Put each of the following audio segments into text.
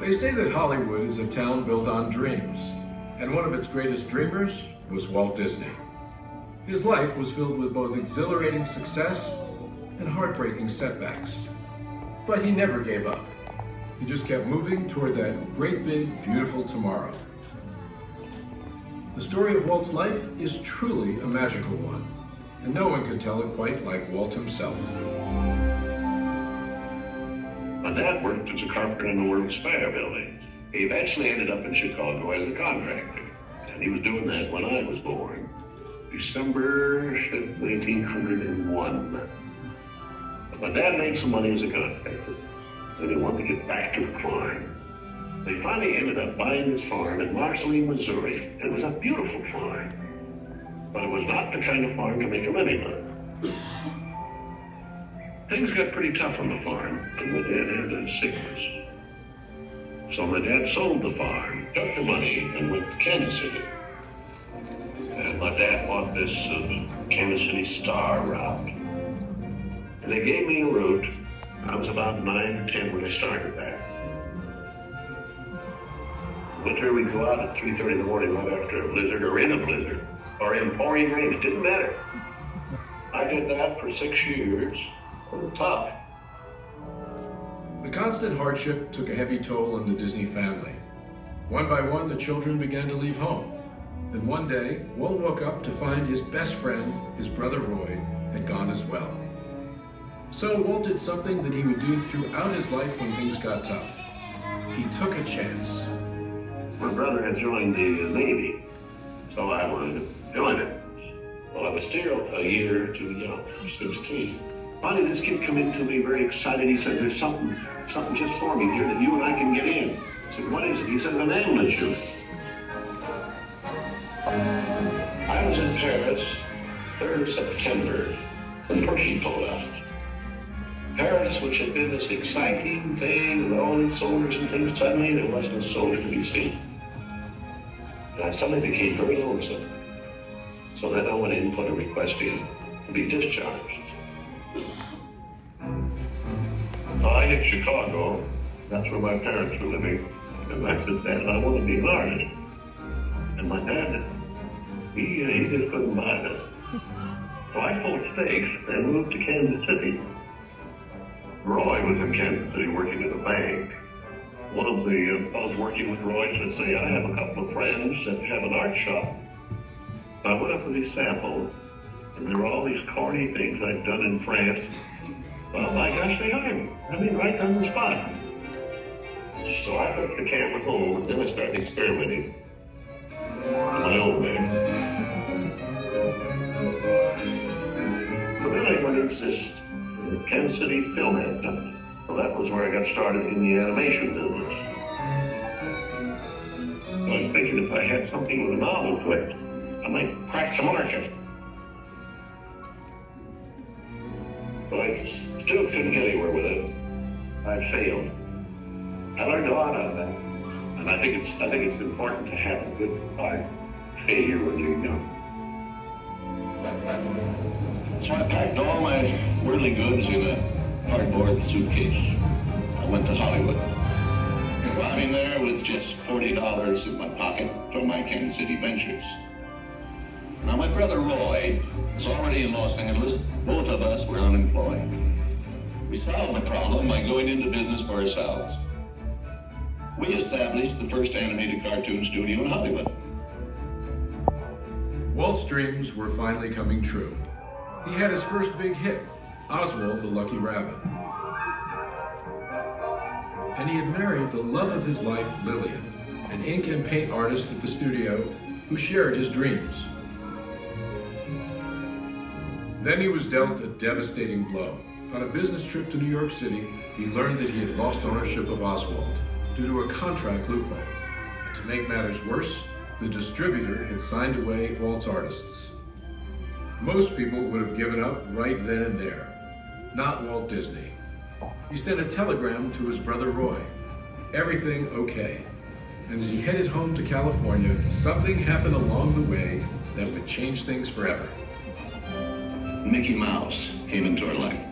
They say that Hollywood is a town built on dreams, and one of its greatest dreamers was Walt Disney. His life was filled with both exhilarating success and heartbreaking setbacks. But he never gave up. He just kept moving toward that great big, beautiful tomorrow. The story of Walt's life is truly a magical one, and no one can tell it quite like Walt himself. My dad worked as a carpenter in the World's Fair building. He eventually ended up in Chicago as a contractor, and he was doing that when I was born, December 1901. But my dad made some money as a contractor, and he wanted to get back to the farm. They finally ended up buying this farm in Marceline, Missouri. It was a beautiful farm, but it was not the kind of farm to make a living on. Things got pretty tough on the farm, and my dad had a sickness. So my dad sold the farm, took the money, and went to Kansas City. And my dad bought this Kansas City Star route. And they gave me a route. I was about 9 or 10 when I started that. Winter, we'd go out at 3:30 in the morning right after a blizzard, or in a blizzard, or in pouring rain. It didn't matter. I did that for 6 years. It was tough. The constant hardship took a heavy toll on the Disney family. One by one, the children began to leave home. Then one day, Walt woke up to find his best friend, his brother Roy, had gone as well. So Walt did something that he would do throughout his life when things got tough. He took a chance. My brother had joined the Navy, so I wanted to join it. Well, I was still a year too young, 16. Finally, this kid come in to me very excited. He said, there's something just forming here that you and I can get in. I said, what is it? He said, an ambulance unit. I was in Paris, 3rd September, when Pershing left. Paris, which had been this exciting thing with all these soldiers and things, suddenly there wasn't a soldier to be seen. And I suddenly became very lonesome. So then I went in and put a request in to be discharged. I hit Chicago, that's where my parents were living, and I said, Dad, I want to be an artist. And my dad, he just couldn't buy this. So I pulled stakes and moved to Kansas City. Roy was in Kansas City working at a bank. One of the fellows working with Roy said, say, I have a couple of friends that have an art shop. I went up with these samples, and there were all these corny things I'd done in France. Well, my gosh, they hired me. I mean, right on the spot. So I took the camera home, and then I started experimenting in my own way. So then I went into this Kansas City Film Company. So that was where I got started in the animation business. So I was thinking if I had something with a novel to it, I might crack the market. So I still couldn't get anywhere with it. I failed. I learned a lot out of that. And I think it's important to have a good failure when you're young. So I packed all my worldly goods in a cardboard suitcase. I went to Hollywood. Arriving there with just $40 in my pocket from my Kansas City ventures. Now my brother Roy was already in Los Angeles. Both of us were unemployed. We solved the problem by going into business for ourselves. We established the first animated cartoon studio in Hollywood. Walt's dreams were finally coming true. He had his first big hit, Oswald the Lucky Rabbit. And he had married the love of his life, Lillian, an ink and paint artist at the studio who shared his dreams. Then he was dealt a devastating blow. On a business trip to New York City, he learned that he had lost ownership of Oswald due to a contract loophole. And to make matters worse, the distributor had signed away Walt's artists. Most people would have given up right then and there. Not Walt Disney. He sent a telegram to his brother Roy. Everything okay. And as he headed home to California, something happened along the way that would change things forever. Mickey Mouse came into our life.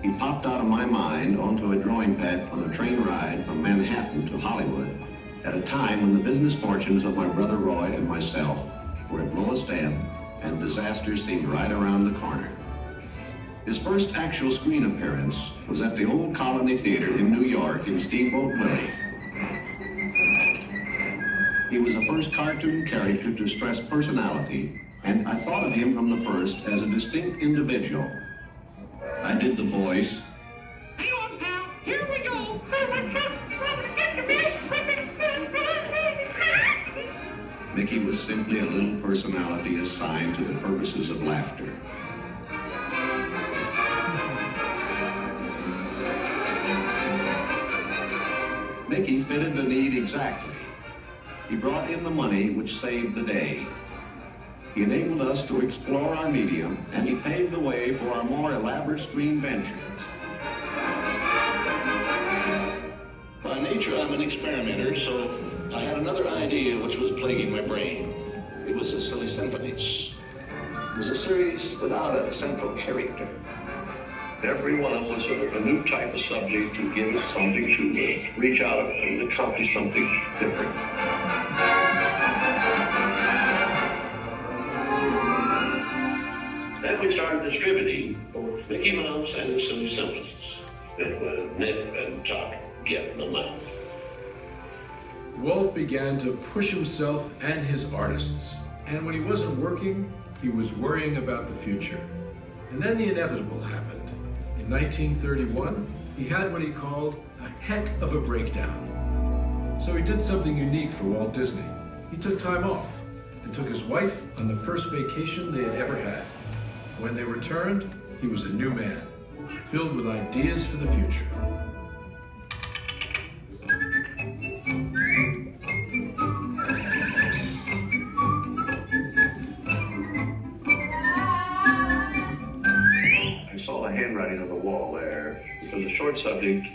he popped out of my mind onto a drawing pad on a train ride from Manhattan to Hollywood at a time when the business fortunes of my brother Roy and myself were at lowest ebb and disaster seemed right around the corner. His first actual screen appearance was at the Old Colony Theater in New York in Steamboat Willie. He was the first cartoon character to stress personality, and I thought of him from the first as a distinct individual. I did the voice. Hang on, pal. Here we go. Mickey was simply a little personality assigned to the purposes of laughter. Mickey fitted the need exactly. He brought in the money which saved the day. He enabled us to explore our medium, and he paved the way for our more elaborate screen ventures. By nature, I'm an experimenter, so I had another idea which was plaguing my brain. It was a silly symphonies. It was a series without a central character. Every one of us was a new type of subject to give it something to reach out and accomplish something different. Then we started distributing both Mickey Mouse and the Silly Symphonies. It was nip and tuck, get them out. Walt began to push himself and his artists. And when he wasn't working, he was worrying about the future. And then the inevitable happened. In 1931, he had what he called a heck of a breakdown. So he did something unique for Walt Disney. He took time off and took his wife on the first vacation they had ever had. When they returned, he was a new man, filled with ideas for the future. Handwriting on the wall there, because a short subject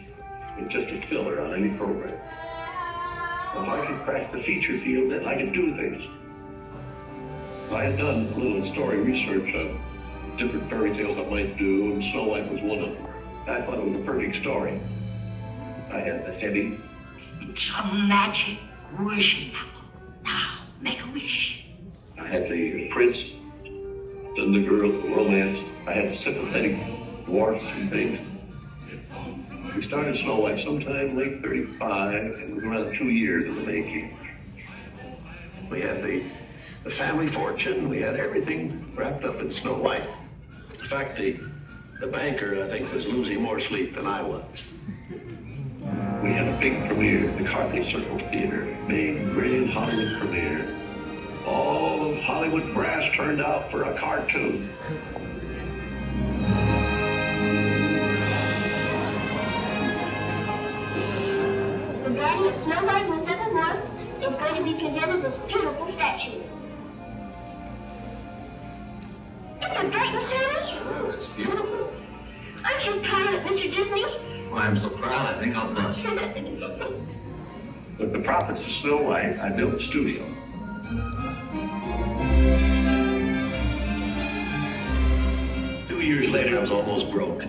is just a filler on any program. If I could crack the feature field, then I could do things. I had done a little story research on different fairy tales I might do, and Snow White was one of them. I thought it was a perfect story. I had the heavy. It's a magic wishing apple. Now, make a wish. I had the prince, then the girl, the romance. I had the sympathetic dwarfs and things. We started Snow White sometime late 35, and it was around 2 years in the making. We had the family fortune. We had everything wrapped up in Snow White. In fact, the banker, I think, was losing more sleep than I was. We had a big premiere, the Carthay Circle Theater, big, grand Hollywood premiere. All of Hollywood brass turned out for a cartoon. The body of Snow White and the Seven Dwarfs is going to be presented as a beautiful statue. Isn't that great, Mr. Ellis? Sure, it's beautiful. Aren't you proud of Mr. Disney? Well, I'm so proud, I think I'll bust. With the profits of Snow White, I built the studio. Years later, I was almost broke.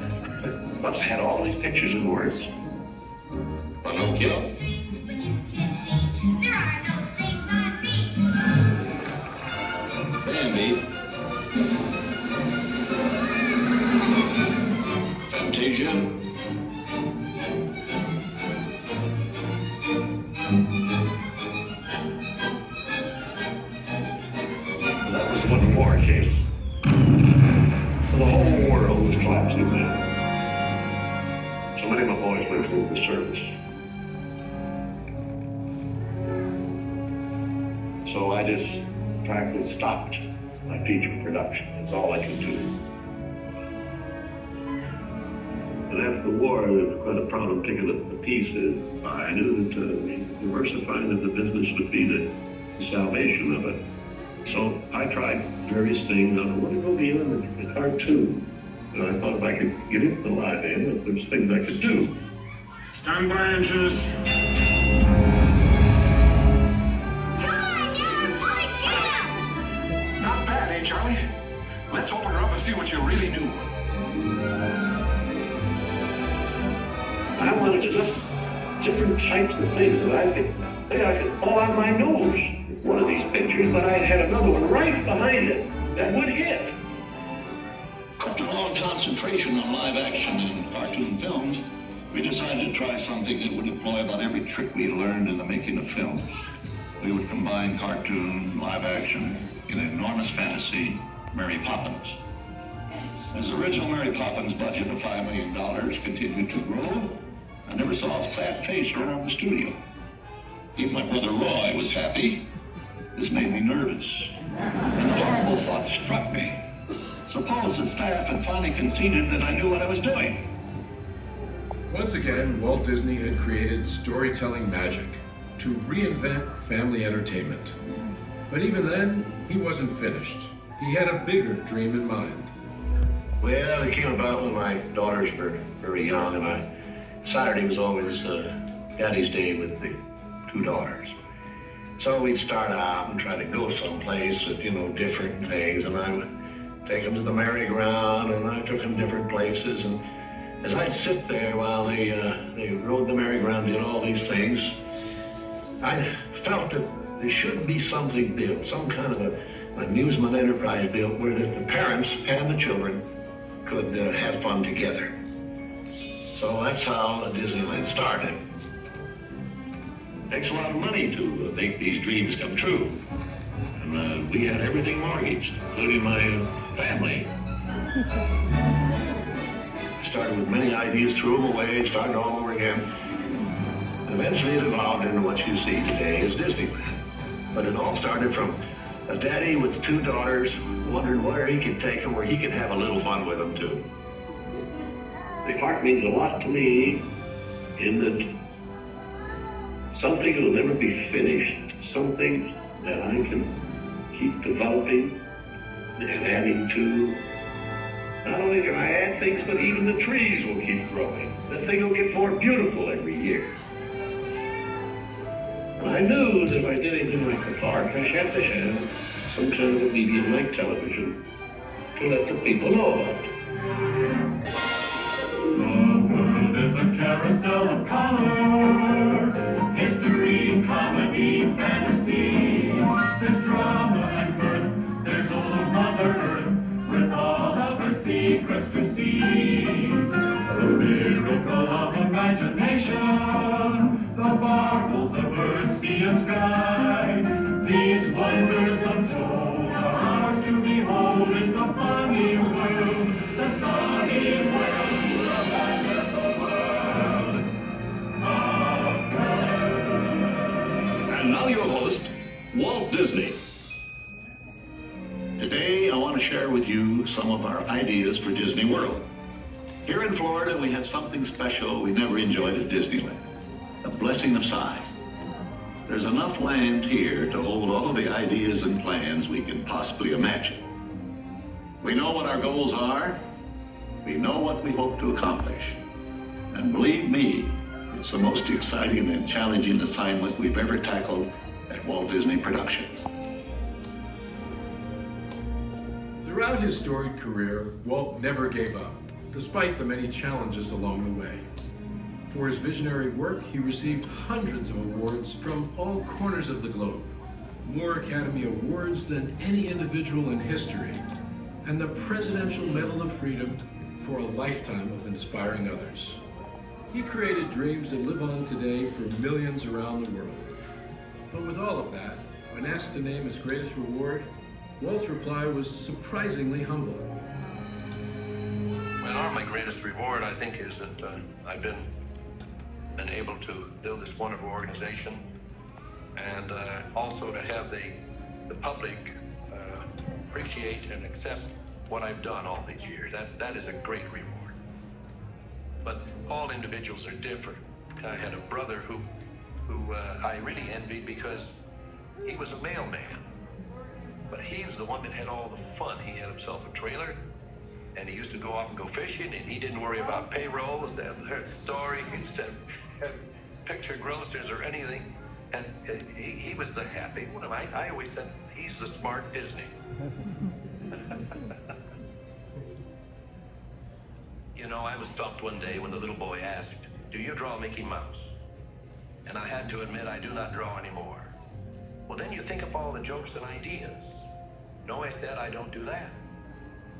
But I had all these pictures and words. Pinocchio. There are no things on me. Bambi. Fantasia. That was when the war came. The whole world was collapsing then. So many of my boys went through the service. So I just practically stopped my feature production. That's all I could do. And after the war, I was quite a problem picking up the pieces. I knew that diversifying of the business would be the salvation of it. So I tried various things. I wanted to go beyond the cartoon. And I thought if I could get into the live end, if there's things I could do. Stand by, inches. Not bad, eh, Charlie? Let's open her up and see what you really do. there's enough different types of things that I could fall out my nose with one of these pictures, but I had another one right behind it that would hit. After long concentration on live action and cartoon films, we decided to try something that would employ about every trick we learned in the making of films. We would combine cartoon, live action, in an enormous fantasy, Mary Poppins. As the original Mary Poppins budget of $5 million continued to grow, I never saw a sad face around the studio. Even my brother Roy was happy. This made me nervous. And a horrible thought struck me. Suppose the staff had finally conceded that I knew what I was doing. Once again, Walt Disney had created storytelling magic to reinvent family entertainment. But even then, he wasn't finished. He had a bigger dream in mind. Well, it came about when my daughters were very young, and Saturday was always Daddy's Day with the two daughters. So we'd start out and try to go someplace with, different things, and I would take them to the merry-go-round, and I took them different places, and as I'd sit there while they rode the merry-go-round, did all these things, I felt that there should be something built, some kind of an amusement enterprise built where the parents and the children could have fun together. So that's how Disneyland started. It takes a lot of money to make these dreams come true. And we had everything mortgaged, including my family. I started with many ideas, threw them away, started all over again. And eventually it evolved into what you see today as Disneyland. But it all started from a daddy with two daughters wondering where he could take them, where he could have a little fun with them too. The park means a lot to me in that something will never be finished, something that I can keep developing and adding to. Not only can I add things, but even the trees will keep growing. The thing will get more beautiful every year. And I knew that if I did anything like the park, I had to have some kind of a medium like television to let the people know about it. The world is a carousel of color, history, comedy, fantasy. There's drama and mirth, there's old Mother Earth, with all of her secrets to see. The miracle of imagination, the marvels of earth, sea and sky. These wonders untold are ours to behold in the funny world, the sunny world, the wonderful world of Earth. And now your host, Walt Disney. Today, I want to share with you some of our ideas for Disney World. Here in Florida, we have something special we never enjoyed at Disneyland, a blessing of size. There's enough land here to hold all of the ideas and plans we can possibly imagine. We know what our goals are. We know what we hope to accomplish. And believe me, it's the most exciting and challenging assignment we've ever tackled at Walt Disney Productions. Throughout his storied career, Walt never gave up, despite the many challenges along the way. For his visionary work, he received hundreds of awards from all corners of the globe, more Academy Awards than any individual in history, and the Presidential Medal of Freedom for a lifetime of inspiring others. He created dreams that live on today for millions around the world. But with all of that, when asked to name his greatest reward, Walt's reply was surprisingly humble. Well, my greatest reward, I think, is that I've been able to build this wonderful organization, and also to have the public appreciate and accept what I've done all these years. That is a great reward. But all individuals are different. I had a brother who I really envied because he was a mailman, but he was the one that had all the fun. He had himself a trailer, and he used to go off and go fishing, and he didn't worry about payrolls, their story, he said picture grocers or anything, and he was the happy one. I always said he's the smart Disney. You know, I was stumped one day when the little boy asked, "Do you draw Mickey Mouse?" And I had to admit I do not draw anymore. "Well, then you think up all the jokes and ideas." "No," I said, "I don't do that."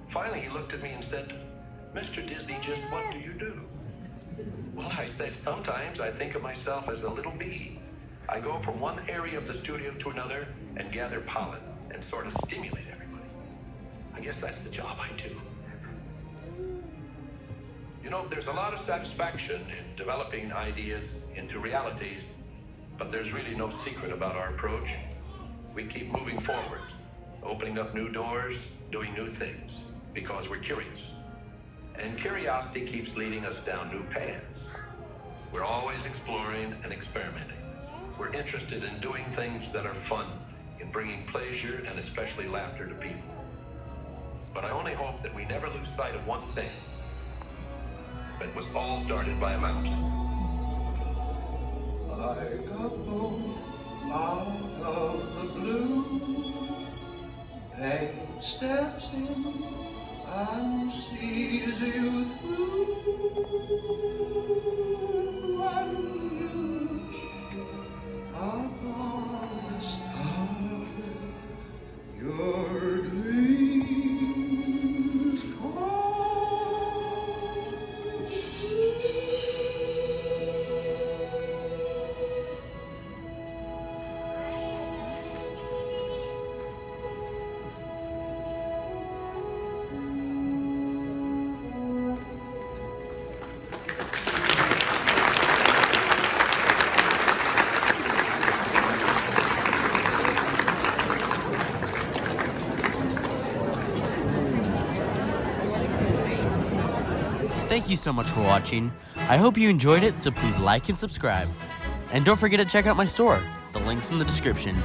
Finally, he looked at me and said, "Mr. Disney, just what do you do?" Well, I said, "Sometimes I think of myself as a little bee. I go from one area of the studio to another and gather pollen and sort of stimulate everybody. I guess that's the job I do." You know, there's a lot of satisfaction in developing ideas into realities, but there's really no secret about our approach. We keep moving forward, opening up new doors, doing new things, because we're curious. And curiosity keeps leading us down new paths. We're always exploring and experimenting. We're interested in doing things that are fun, in bringing pleasure and especially laughter to people. But I only hope that we never lose sight of one thing. That was all started by a mouse. I got home out of the blue. Fate steps in and sees you through. And you upon the star, your dreams come. Thank you so much for watching. I hope you enjoyed it, so please like and subscribe. And don't forget to check out my store. The link's in the description.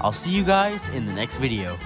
I'll see you guys in the next video.